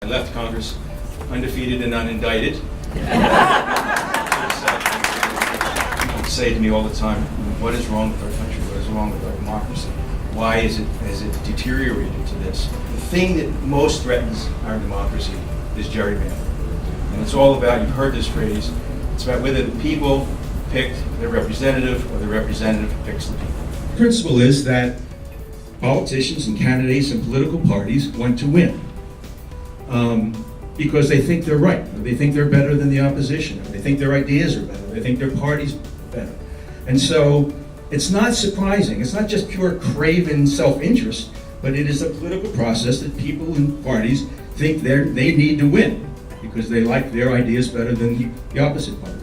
I left Congress undefeated and unindicted. People say to me all the time, what is wrong with our country? What is wrong with our democracy? Why has it deteriorated to this? The thing that most threatens our democracy is gerrymandering. And it's all about, you've heard this phrase, it's about whether the people picked their representative or the representative picks the people. The principle is that politicians and candidates and political parties want to win because they think they're right, or they think they're better than the opposition, or they think their ideas are better, they think their party's better. And so it's not surprising, it's not just pure craven self-interest, but it is a political process that people and parties think they need to win because they like their ideas better than the opposite party.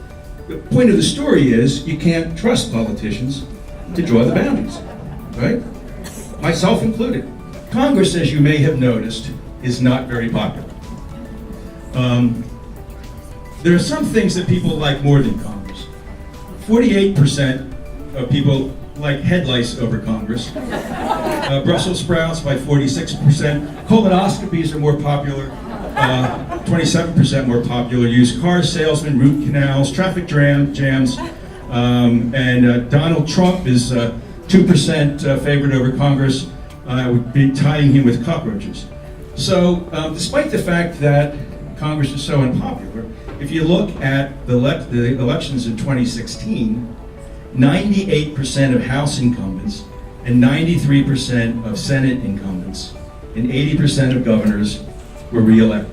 The point of the story is you can't trust politicians to draw the boundaries, right? Myself included. Congress, as you may have noticed, is not very popular. There are some things that people like more than Congress. 48% of people like head lice over Congress. Brussels sprouts by 46%. Colonoscopies are more popular. 27% more popular. Used car salesmen, root canals, traffic jams, and Donald Trump is 2% favored over Congress. Would be tying him with cockroaches. So, despite the fact that Congress is so unpopular, if you look at the elections in 2016, 98% of House incumbents and 93% of Senate incumbents and 80% of governors were re-elected.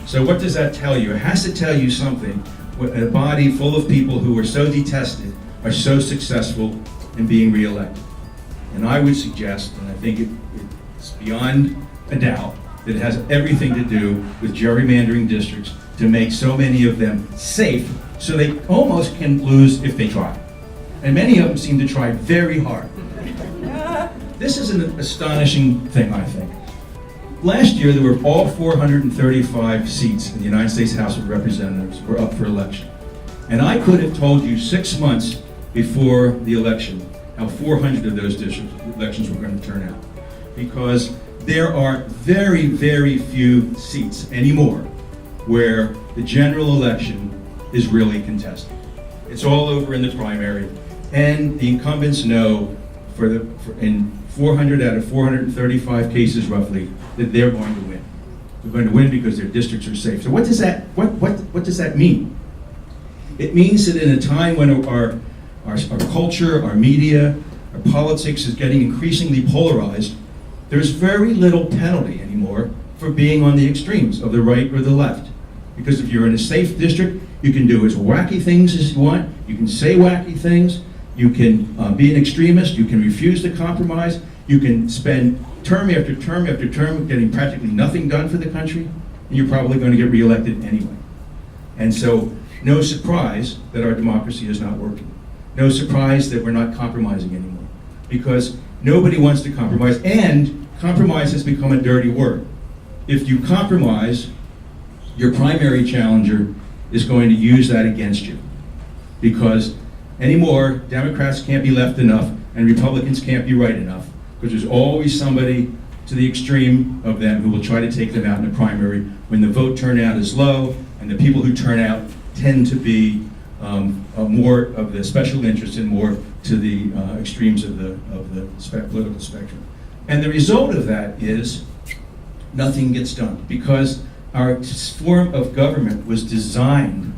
So what does that tell you? It has to tell you something. A body full of people who are so detested are so successful in being re-elected. And I would suggest, and I think it's beyond a doubt, that it has everything to do with gerrymandering districts to make so many of them safe so they almost can lose if they try. And many of them seem to try very hard. This is an astonishing thing, I think. Last year, there were all 435 seats in the United States House of Representatives were up for election. And I could have told you 6 months before the election how 400 of those district elections were going to turn out. Because there are very, very few seats anymore where the general election is really contested. It's all over in the primary, and the incumbents know in 400 out of 435 cases roughly that they're going to win. They're going to win because their districts are safe. So what does that mean? It means that in a time when our culture, our media, our politics is getting increasingly polarized, there's very little penalty anymore for being on the extremes of the right or the left. Because if you're in a safe district, you can do as wacky things as you want, you can say wacky things, you can be an extremist, you can refuse to compromise, you can spend term after term after term getting practically nothing done for the country, and you're probably going to get reelected anyway. And so, no surprise that our democracy is not working. No surprise that we're not compromising anymore. Because nobody wants to compromise, and compromise has become a dirty word. If you compromise, your primary challenger is going to use that against you. Because anymore, Democrats can't be left enough, and Republicans can't be right enough, because there's always somebody to the extreme of them who will try to take them out in the primary when the vote turnout is low, and the people who turn out tend to be more of the special interest and more to the extremes of the political spectrum. And the result of that is nothing gets done, because our form of government was designed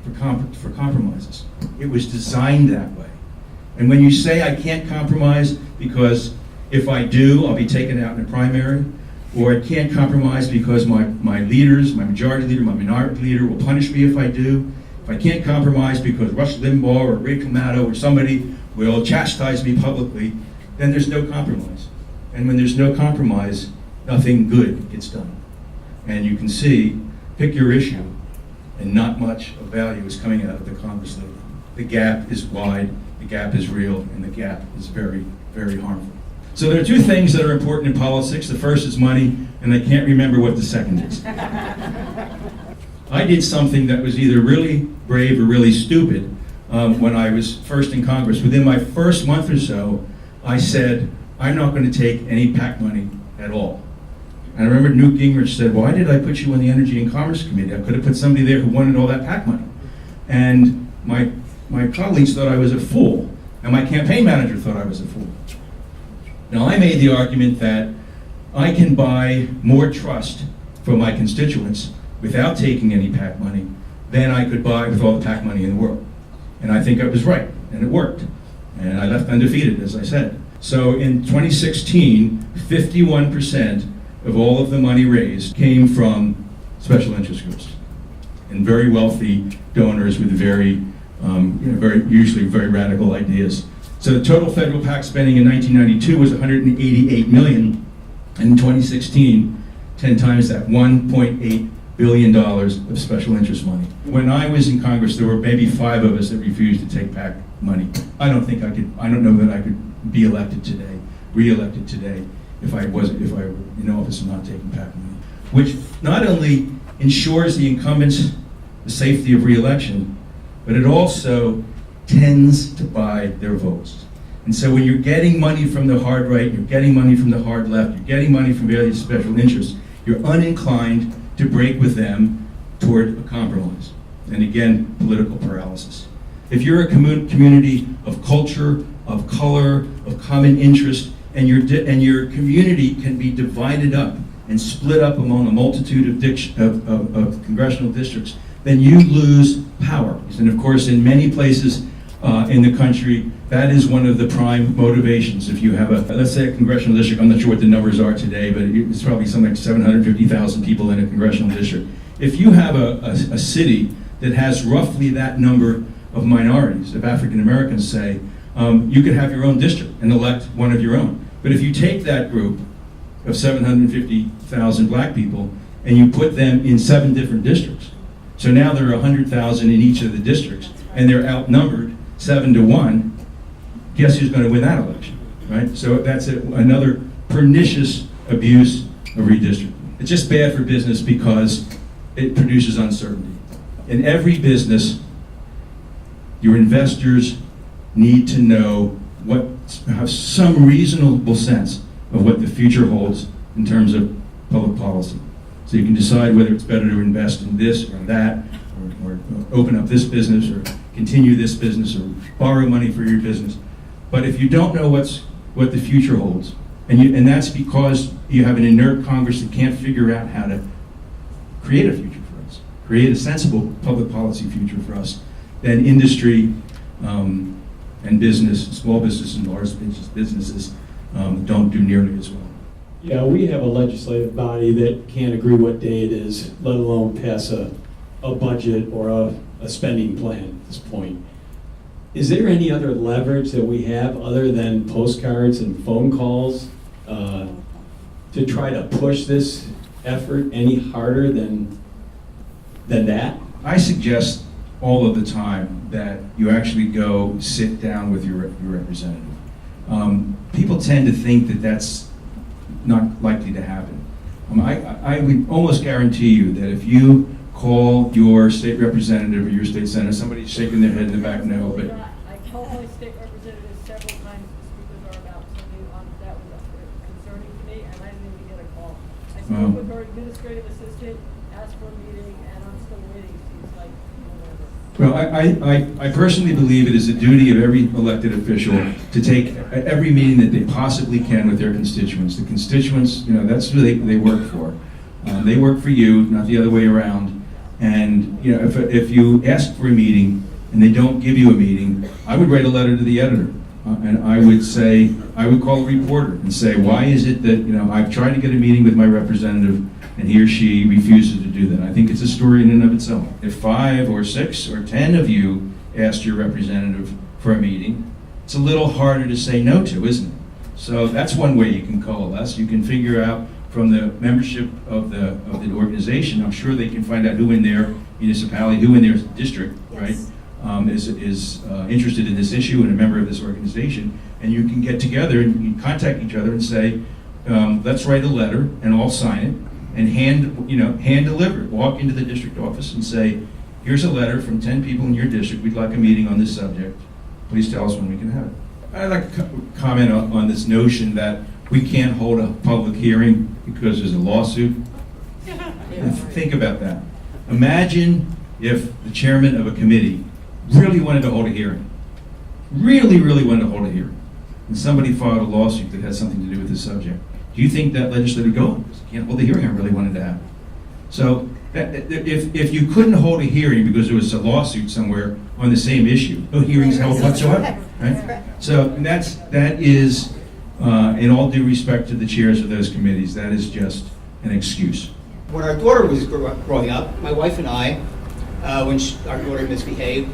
for compromises. It was designed that way. And when you say I can't compromise because if I do, I'll be taken out in a primary, or I can't compromise because my leaders, my majority leader, my minority leader will punish me if I do. If I can't compromise because Rush Limbaugh or Ray Clamato or somebody will chastise me publicly, then there's no compromise. And when there's no compromise, nothing good gets done. And you can see, pick your issue, and not much of value is coming out of the Congress lately. The gap is wide, the gap is real, and the gap is very, very harmful. So there are two things that are important in politics. The first is money, and I can't remember what the second is. I did something that was either really brave or really stupid when I was first in Congress. Within my first month or so, I said, I'm not going to take any PAC money at all. And I remember Newt Gingrich said, why did I put you on the Energy and Commerce Committee? I could have put somebody there who wanted all that PAC money. And my colleagues thought I was a fool, and my campaign manager thought I was a fool. Now, I made the argument that I can buy more trust from my constituents without taking any PAC money than I could buy with all the PAC money in the world. And I think I was right, and it worked. And I left undefeated, as I said. So in 2016, 51% of all of the money raised came from special interest groups and very wealthy donors with usually very radical ideas. So the total federal PAC spending in 1992 was $188 million, and in 2016, 10 times that, $1.8 billion of special interest money. When I was in Congress, there were maybe 5 of us that refused to take PAC money. I don't know that I could be elected today, re-elected today, if I were in office and not taking PAC money. Which not only ensures the incumbents the safety of re-election, but it also tends to buy their votes. And so when you're getting money from the hard right, you're getting money from the hard left, you're getting money from various special interests, you're uninclined to break with them toward a compromise. And again, political paralysis. If you're a community of culture, of color, of common interest, and your community can be divided up and split up among a multitude of congressional districts, then you lose power. And of course, in many places in the country, that is one of the prime motivations. If you have let's say a congressional district, I'm not sure what the numbers are today, but it's probably something like 750,000 people in a congressional district. If you have a city that has roughly that number of minorities, of African Americans, say, you could have your own district and elect one of your own. But if you take that group of 750,000 black people and you put them in 7 different districts, so now there are 100,000 in each of the districts, and they're outnumbered 7-1, guess who's going to win that election, right? So that's another pernicious abuse of redistricting. It's just bad for business because it produces uncertainty. In every business, your investors need to know have some reasonable sense of what the future holds in terms of public policy. So you can decide whether it's better to invest in this or that, or open up this business, or continue this business, or borrow money for your business. But if you don't know what the future holds, and that's because you have an inert Congress that can't figure out how to create a future for us, create a sensible public policy future for us, then industry and business, small business and large businesses, don't do nearly as well. Yeah, we have a legislative body that can't agree what day it is, let alone pass a budget or a spending plan at this point. Is there any other leverage that we have other than postcards and phone calls to try to push this effort any harder than that? I suggest all of the time that you actually go sit down with your representative. People tend to think that that's not likely to happen. I would almost guarantee you that if you call your state representative or your state senator, somebody's shaking their head in the back, no, but... I called my state representative several times to speak with her about something that was concerning to me, and I didn't even get a call. I spoke with her administrative assistant, asked for a meeting, and I'm still waiting. She's like, whatever. Well, I personally believe it is the duty of every elected official to take every meeting that they possibly can with their constituents. The constituents, that's who they work for. They work for you, not the other way around. And if you ask for a meeting and they don't give you a meeting, I would write a letter to the editor. And I would call a reporter and say, why is it that, I've tried to get a meeting with my representative and he or she refuses to do that. I think it's a story in and of itself. If 5 or 6 or 10 of you asked your representative for a meeting, it's a little harder to say no to, isn't it? So that's one way you can coalesce. You can figure out from the membership of the organization, I'm sure they can find out who in their municipality, who in their district, yes, right, is interested in this issue and a member of this organization, and you can get together and you can contact each other and say, let's write a letter and all sign it and hand deliver it. Walk into the district office and say, here's a letter from 10 people in your district. We'd like a meeting on this subject. Please tell us when we can have it. I'd like to comment on this notion that we can't hold a public hearing because there's a lawsuit? Think about that. Imagine if the chairman of a committee really wanted to hold a hearing, really wanted to hold a hearing, and somebody filed a lawsuit that has something to do with this subject. Do you think that legislator would go, I can't hold the hearing I really wanted to have? So if you couldn't hold a hearing because there was a lawsuit somewhere on the same issue, no hearings held whatsoever, right? So that is, in all due respect to the chairs of those committees, that is just an excuse. When our daughter was growing up, my wife and I, when our daughter misbehaved,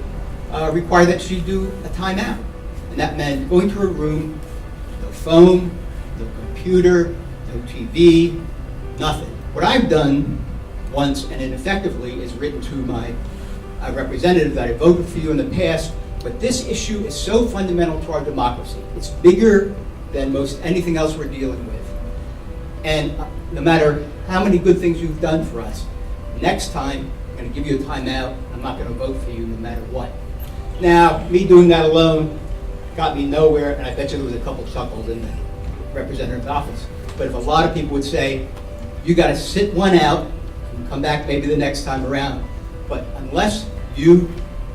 required that she do a timeout. And that meant going to her room, no phone, no computer, no TV, nothing. What I've done once and ineffectively is written to my representative that I voted for you in the past, but this issue is so fundamental to our democracy. It's bigger than most anything else we're dealing with. And no matter how many good things you've done for us, next time I'm going to give you a timeout. I'm not going to vote for you no matter what. Now, me doing that alone got me nowhere, and I bet you there was a couple chuckles in the representative's office. But if a lot of people would say, you got to sit one out and come back maybe the next time around. But unless you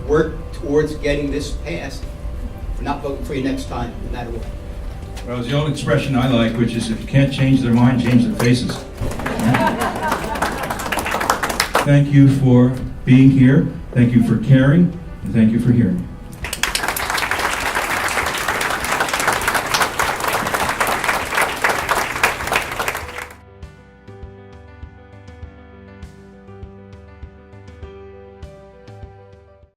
work towards getting this passed, I'm not voting for you next time, no matter what. Well, it's the old expression I like, which is if you can't change their mind, change their faces. Thank you for being here. Thank you for caring. And thank you for hearing.